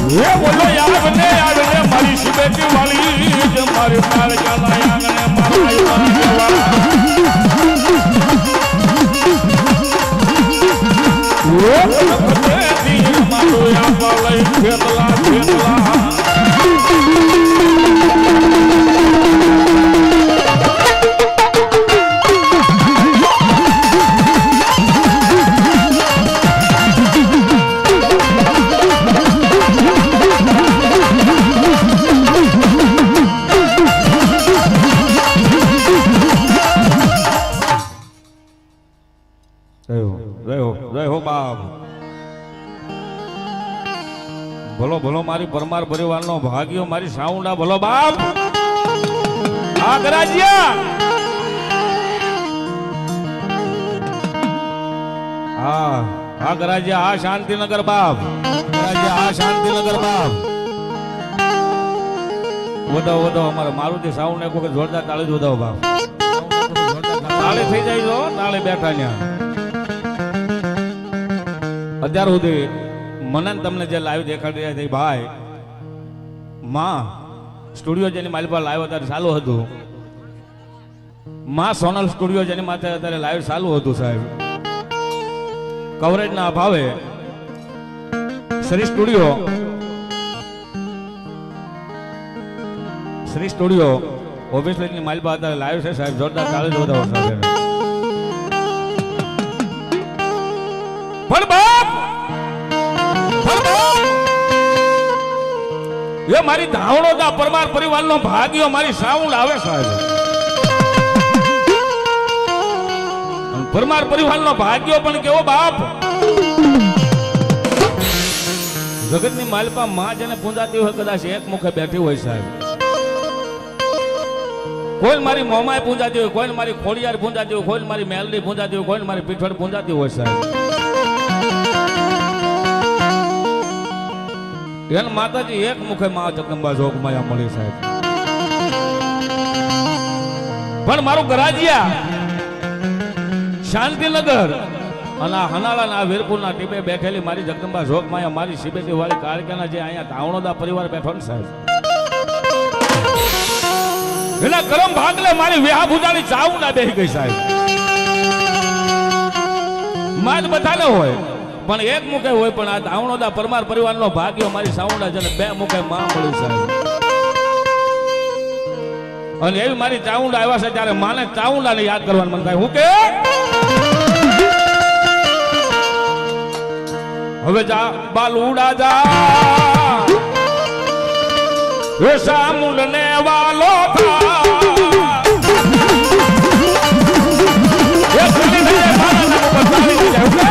એ બોલો યારને મારી સુબેટી વાળી જે મારી પાર ચાલા આંગણે મારા મારો આપા લઈ ફેરલા ભલો ભલો મારી પરમાર પરિવારનો ભાગ્યો મારી સાઉન્ડા ભલો બાપ આગરાજ્યા આગરાજ્યા આ શાંતિનગર બાપ આ શાંતિનગર બાપ વધાવો વધાવો અમારે મારુતિ સાઉન્ડ એક વખત જોરદાર તાળી જ વધાવો બાપ તાળી થઈ જાય છો તાળી બેઠા ત્યાં અત્યાર સુધી મને તમને જે લાઈવ દેખાડી રહ્યા છે ભાઈ માં સ્ટુડિયો જેની મારી પાસે લાઈવ અત્યારે ચાલુ હતું માં સોનલ સ્ટુડિયો જેની માથે અત્યારે લાઈવ ચાલુ હતું સાહેબ કવરેજના અભાવે શ્રી સ્ટુડિયો ઓબ્વિયસલી મારી પાસે અત્યારે લાઈવ છે સાહેબ જોરદાર ચાલુ જ વધાવો સાહેબ એ મારી ધાવણોદા પરમાર પરિવારનો ભાગ્યો મારી સાઉન્ડ આવે સાહેબ પરમાર પરિવારનો ભાગ્યો પણ કેવો બાપ જગતની માલપા માં જેને પૂંજાતી હોય કદાચ એક મુખે બેઠી હોય સાહેબ કોઈ મારી મોમાય પૂંજાતી હોય કોઈ મારી ખોડિયાર પૂંજાતી હોય કોઈ મારી મેલડી પૂંજાતી હોય કોઈ મારી પીઠળ પૂંજાતી હોય સાહેબ એને માતાજી એક મુખે માં જગદંબા જોગમાયા મળી સાહેબ પણ મારું ગરાજિયા શાંતિનગર અને હનાળાના વીરપુરના ટીપે બેઠેલી મારી જગદંબા જોગમાયા મારી શિબેટી વાળી કાળકાના જે અહીંયા ધાવણોદા પરિવાર બેઠો ને સાહેબ એના કરમ ભાગલે મારી વેહા ભૂજાની ચાઉંડા બેહી ગઈ સાહેબ માજ બધાને હોય પણ એક મુખે હોય પણ આ ધાવણોદા પરમાર પરિવારનો ભાગ્યો મારી સાઉન્ડા જેને બે મુખે માં મળી સાહેબ અને એવી મારી ચાઉંડા આવ્યા છે ત્યારે માને ચાઉંડાને યાદ કરવાનું મન થાય હું કે હવે જા બાલુડા જા એ સામુંડ ને વાલો થા એ ચલી થઈ જાય મારા નામ ઉપર ચાલી થઈ જાય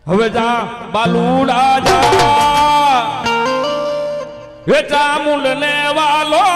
હવે જા બાલુડા જા એ ચામુંડ ને વાલો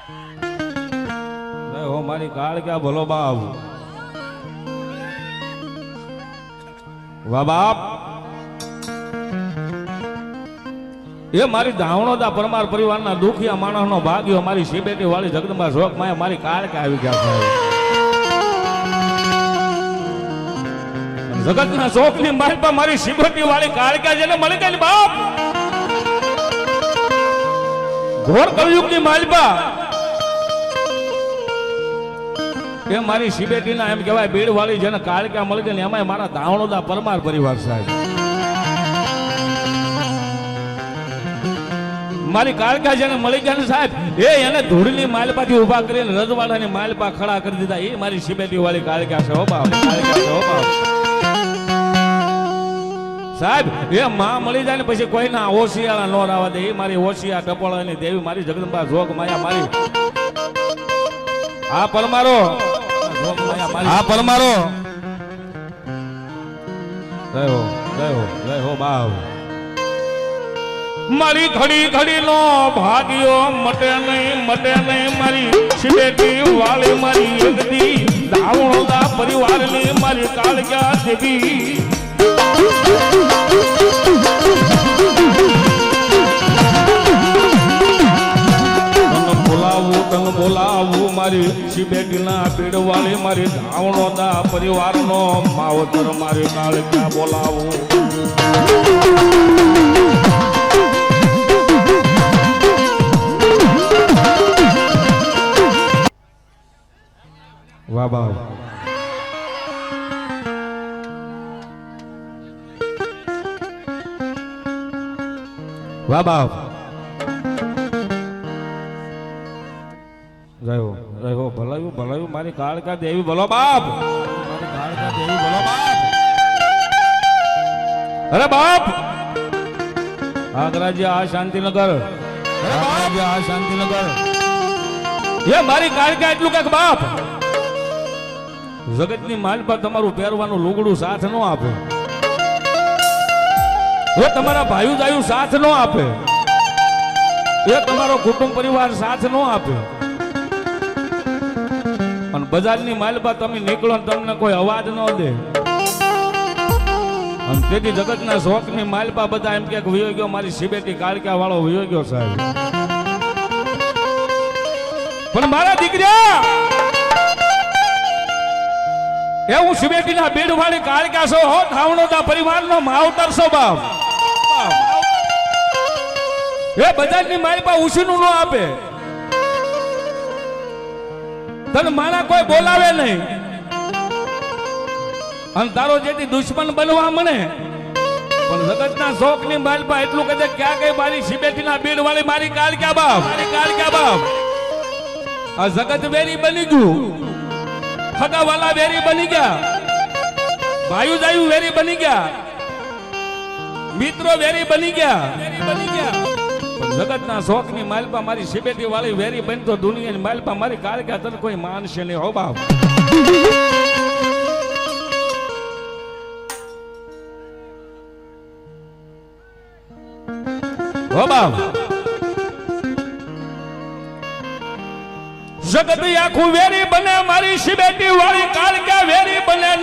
હો મારી કાળ ક્યાં ભલો બાપ વાહ બાપ એ મારી ધાવણોદા પરમાર પરિવારના દુખિયા માણસનો ભાગ્યો મારી શિબેટી વાળી જગદંબા શોક માયા મારી કાળ કે આવી ગયા છે જગતના શોકની માલપા મારી શિબેટી વાળી કાળ કે જેને મળી ગઈ બાપ ઘોર કલયુગની માલપા એ મારી શિબેટીના એમ કહેવાય ભીડ વાળી જેને કાળકા મળી ગઈ એમાં મારા ધાવણોદા પરમાર પરિવાર સાહેબ મારી કાળકા જેને મળી ગયા ને સાહેબ એ એને ધૂળની માલપાથી ઉભા કરીને રજવાડાની માલપા ખડા કરી દીધા એ મારી શિબેટી વાળી કાળકા છે હો બાપ કાળકા છે હો બાપ સાહેબ એ માં મળી જાય ને પછી કોઈના ઓશિયાળા નો રાવા દે એ મારી ઓશિયા ટપોળાની દેવી મારી જગદંબા જોગ માયા મારી આ પરમારો આ પરમારો જય હો બાપ મારી ઘડી ઘડી નો ભાગ્યો મટે નહીં મારી શિબેટી વાળી મારી એકદી ધાવણોદા પરિવારની મારી કાળકા દેવી તન બોલાવું મારી શિબેટીના પીડ વાળી મારી ધાવણોદા પરિવારનો માવતર મારી કાળકા બોલાવું વાહ બાપ વાહ બાપ રહ્યો ભલાયું મારી કાળકા દેવી બોલો બાપ મારી કાળકા દેવી બોલો બાપ અરે બાપ આગ્રાજી આ શાંતિનગર આ શાંતિનગર એ મારી કાળકા એટલું કઈક બાપ જગતની માલપા તમારું પહેરવાનું લુગડું સાથ ન આપે એ તમારા ભાઈઓ જાયું સાથ ન આપે એ તમારો કુટુંબ પરિવાર સાથ ન આપે અને બજારની માલપા તમે નીકળો તમને કોઈ અવાજ ન દે અને તેથી જગતના શોખની માલપા બધા એમ કે વયો ગયો મારી શિબેટી કાળકા વાળો વયો ગયો સાહેબ પણ મારા દીકરા એ હું શિબેટીના બીડ વાળી કાળકા છો હો ધાવણોદા પરિવારનો માવતર છો બાપ એ બજારની માલપા ઉછીનું ન આપે તને માણા કોઈ બોલાવે નહીં અને તારો જેથી દુશ્મન બનવા મને પણ જગતના શોખની માલપા એટલું કહે ક્યાં ગઈ મારી શિબેટીના બીડ વાળી મારી કાળકા બાપ આ જગત વેરી બની ગયું ખગા વાલા વેરી બની ગયા ભાઈઓ જાયું વેરી બની ગયા મિત્રો વેરી બની ગયા જગતના શોખની માલપા મારી શિબેટી વાળી વેરી બની તો દુનિયાની માલપા મારી કાળકા તને કોઈ માનશે નહીં હો બાપ હો બાપ જગત આખું વેરી બને મારી શિબેટી વાળી કાળકા વેરી બને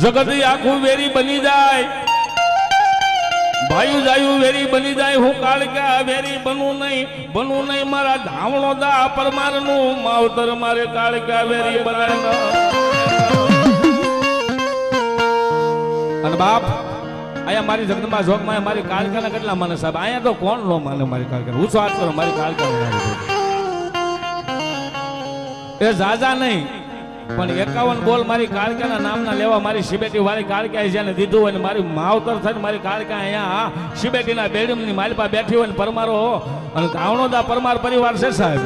જગત આખું વેરી બની જાય ભાઈ જાયું વેરી બની જાય હું કાળકા વેરી બનું નહીં મારા ધાવણોદા પરમાર નું માવતર મારે કાળકા વેરી બનાય અને બાપ આયા મારી જગદંબા જોગ માં મારી કાળકાના કેટલા માને સાહેબ આયા તો કોણ નો માને મારી કાળકા હું વાત કરો મારી કાળકા એ જાજા નહીં પણ 51 બોલ મારી કાળકાના નામના લેવા મારી શિબેટી વાળી કાળકા જેને દીધું હોય મારી માવતર થઈને મારી કાળકા અહીંયા શિબેટીના બેડમની માલપા બેઠી હોય ને પરમારો અને ધાવણોદા પરમાર પરિવાર છે સાહેબ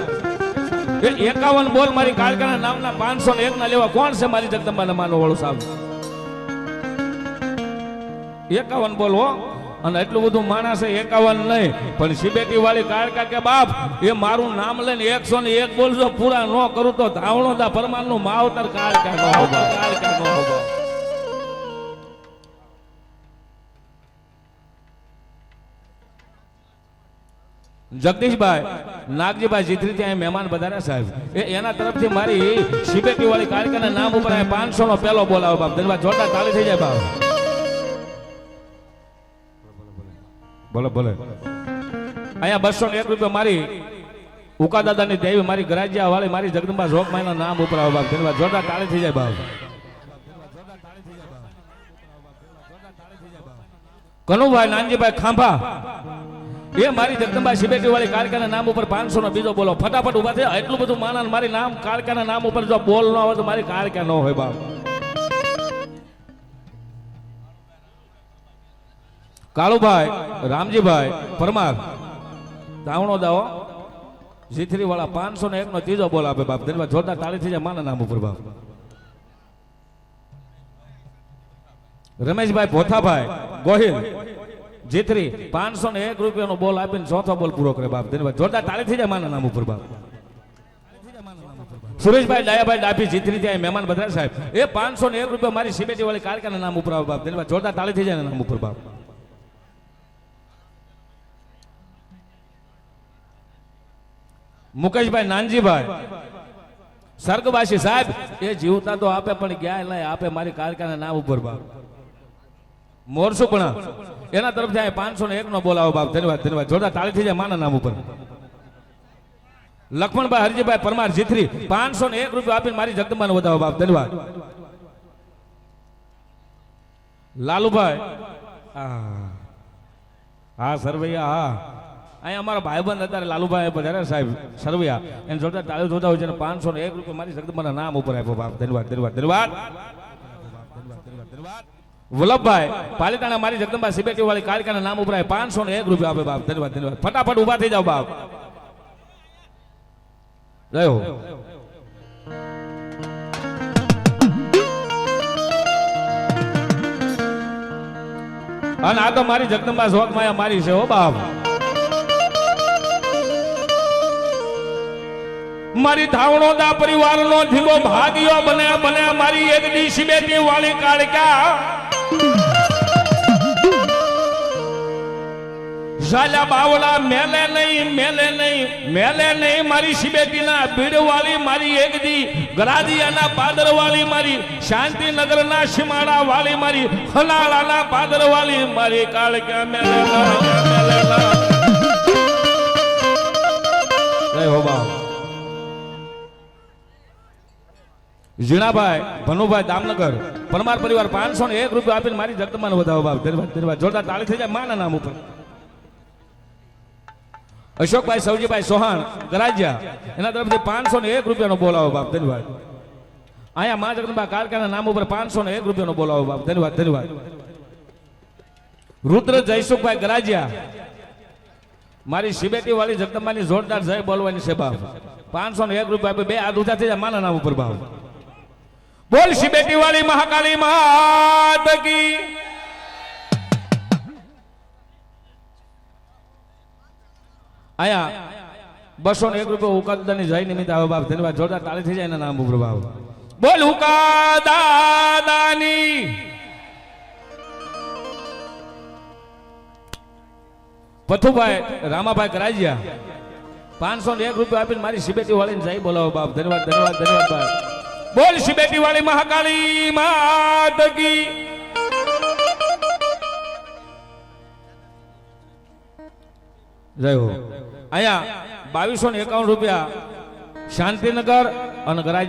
એ 51 બોલ મારી કાળકાના નામના 501 ના લેવા કોણ છે મારી જગદંબાના માનો વાળું સાહેબ 51 બોલ હો અને એટલું બધું માણસ 51 નહીં પણ શિબેટી વાળી કાળકા કે બાપ એ મારું નામ લઈને 101 બોલજો પૂરા ન કરું તો ધાવણોદા પરમાર નું માવતર કાળકા નો જગદીશભાઈ નાગજીભાઈ જીત્રી ત્યાં મહેમાન વધાર્યા સાહેબ એના તરફથી મારી શિબેટી વાળી કાર્યક્રમના નામ ઉપર 500 નો પહેલો બોલ આવે બાપ ધન્યવાદ જોરદાર તાળી થઈ જાય બાપ બોલો બોલે અહીંયા 201 રૂપિયા મારી ઉકા દાદાની દેવી મારી ગરાજિયા વાળી મારી જગદંબા જોગમાઈના નામ ઉપર આવે બાપ ધન્યવાદ જોરદાર તાળી થઈ જાય બાપ કનુભાઈ નાનજીભાઈ ખાંભા એ મારી જગદંબા શિબેટી વાળી કાળકાના નામ ઉપર 500 નો બીજો બોલો ફટાફટ ઉભા થયા એટલું બધું માના મારી નામ કાળકાના નામ ઉપર જો બોલ ન આવે તો મારી કાળકા ન હોય બાપ કાળુભાઈ રામજીભાઈ પરમાર તાવણો દાવો જીથરી વાળા 501 નો ત્રીજો બોલ આપે બાપ ધન્યવાદ જોરદાર તાળી થઈ જાય માના નામ ઉપર બાપ રમેશભાઈ ભોથાભાઈ ગોહિલ જીથરી 501 રૂપિયાનો બોલ આપીને ચોથો બોલ પૂરો કરે બાપ ધન્યવાદ જોરદાર તાળી થઈ જાય માના નામ ઉપર બાપ સુરેશભાઈ ડાયાભાઈ ડાભી જીથરી ત્યાં મહેમાન બધા સાહેબ એ 501 રૂપિયા મારી શિબેટી વાળી કારખાના નામ ઉપર આવે બાપ ધન્યવાદ જોરદાર તાળી થઈ જાય નામ ઉપર બાપ મુકેશભાઈ નાનજીભાઈ સ્વર્ગવાસી સાહેબ એ જીવતા તો આપે પણ ગયા નહીં આપે મારી કારખાના નામ ઉપર બાપ મોરસુપણા એના તરફથી 501 નો બોલાવો બાપ ધન્યવાદ ધન્યવાદ જોરદાર તાળી થઈ જાય માના નામ ઉપર લક્ષ્મણભાઈ હરજીભાઈ પરમાર જીથરી 501 રૂપિયા આપીને મારી જગદંબાને વધાવો બાપ ધન્યવાદ લાલુભાઈ હા સરવૈયા હા અહીંયા અમારા ભાઈબંધ અત્યારે લાલુભાઈ બધા સાહેબ સરવૈયા એને જોરદાર તાળી જોતા હોય છે 501 રૂપિયા મારી જગદંબાના નામ ઉપર આપ્યો બાપ ધન્યવાદ ધન્યવાદ ધન્યવાદ વલ્લભભાઈ પાલિતાણા મારી જગદંબા શિબેટી વાળી કાળકાના નામ ઉપર 501 રૂપિયા આપે બાપ ધન્યવાદ ધન્યવાદ ફટાફટ ઉભા થઈ જાવ બાપ જય હો અને આ તો મારી જગદંબા જોગમાયા મારી છે હો બાપ મારી ધાવણોદા પરિવારનો ધીંગો ભાગ્યો બને બને મારી એક દી શિબેટી વાળી કાળકા ઝાલા બાવળા મેલે નહીં મારી શિબેટીના ભીડ વાળી મારી એક દી ગરાદિયાના પાદર વાળી મારી શાંતિનગરના સીમાડા વાળી મારી હલાળાના પાદર વાળી મારી કાળકા મેલે જય હો બાપ ઝીણાભાઈ ભનુભાઈ દામનગર પરમાર પરિવાર 501 રૂપિયા આપીને મારી જગદંબાને વધાવો બાપ ધન્યવાદ ધન્યવાદ જોરદાર તાળી થઈ જાય માના નામ ઉપર અશોકભાઈ સૌજીભાઈ સોહાણ ગરાજિયા એના તરફથી 501 રૂપિયાનો બોલાવો બાપ ધન્યવાદ અહીંયા મા જગદંબા કારખાના નામ ઉપર 501 રૂપિયાનો બોલાવો બાપ ધન્યવાદ ધન્યવાદ રુદ્ર જયસુખભાઈ ગરાજિયા મારી શિબેટી વાળી જગદંબાની જોરદાર જય બોલવાની છે બાપ 501 રૂપિયા આપે બે હાથ ઊંચા થઈ જાય માના નામ ઉપર બાપ બોલ શિબેટી વાળી મહાકાળી માત કી આયા 201 રૂપિયા ઉકાદાની જય નિમિત્તે આવે બાપ ધન્યવાદ જોરદાર તાળી થઈ જાય એના નામ ઉપર બાપ બોલ ઉકાદાની પથુભાઈ રામાભાઈ કરાજિયા 501 રૂપિયા આપીને મારી શિબેટી વાળીને જય બોલાવો બાપ ધન્યવાદ ધન્યવાદ ધન્યવાદ બાપ બોલ શિબેટી વાળી મહાકાળી માત કી જય હો અહીંયા 2251 રૂપિયા શાંતિનગર અને ગરાજ